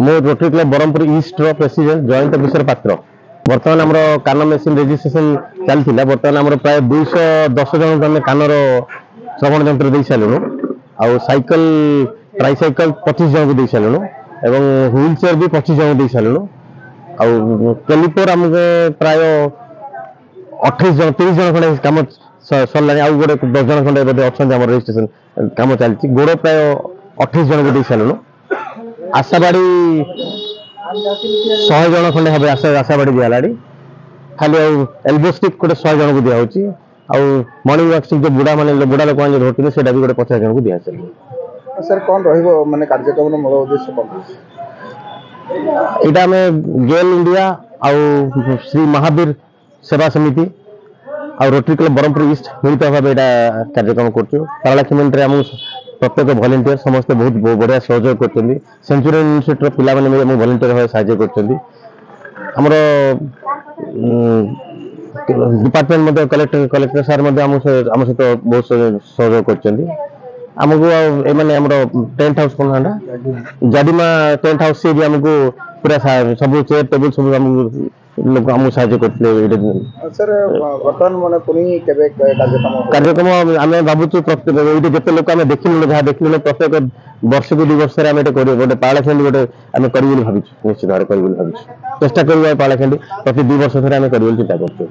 मो rotary club Brahmapur east रो president Jayant किशोर पात्र। बर्तमान आमर कान मेसीन रेजिस्ट्रेशन चलता बर्तमान आम प्राय 210 जन आम कानर श्रवण यंत्र दे सारूँ आउ साइकल ट्राइसाइकल 25 जन को दे सारूँ एवं व्हील चेयर भी 25 जन दे सारूँ आउ कैलिपर आमको प्राय 28 जन 30 जन खंडे कम सरला आउ गोटे 10 जन खंडे अच्छा रजिस्ट्रेशन कम चलती गोड़ प्राय 28 जन को दे सारूँ आशाबाड़ी 100 जन खंडे हम आशाबाड़ी दिहला खाली एल्बो स्टिक गोटे 100 जन को दिखाई मॉर्निंग वॉक जो बुढ़ा माने बुढ़ा लोक जो धरते से भी गोटे 50 जन को दिया सर कौन रही कार्यक्रम मूल उद्देश्य कौन यहाँ आम गेल इंडिया आउ श्री महावीर सेवा समिति आ रोटरी क्लब ब्रह्मपुर ईस्ट मिलित भाव यहाँ कार्यक्रम कर प्रत्येक भलेंटियर समस्त बहुत बढ़िया सहयोग कर सेंचुरियन यूनिवर्सिटी पिला भलेंटियर भाव साहय कर डिपार्टमेंट कलेक्टर सार आम सहित बहुत सहयोग करमको टेंट हाउस कौन जाडिमा टेंट हाउस से भी आमको पूरा सब चेयर टेबुल सब लोग आम साहय करते सर बर्तमान मैंने पुणी कार्यक्रम आम भावुँ प्रत्येक जिते लोक आम देखिलु जहाँ देखिलु प्रत्येक वर्ष को 2 वर्ष गोटे पालाखेंडी गोटे आम कर भाई निश्चित भाव कर चेष्टा कर पालाखेंडी प्रति 2 वर्ष आम कर चिंता कर।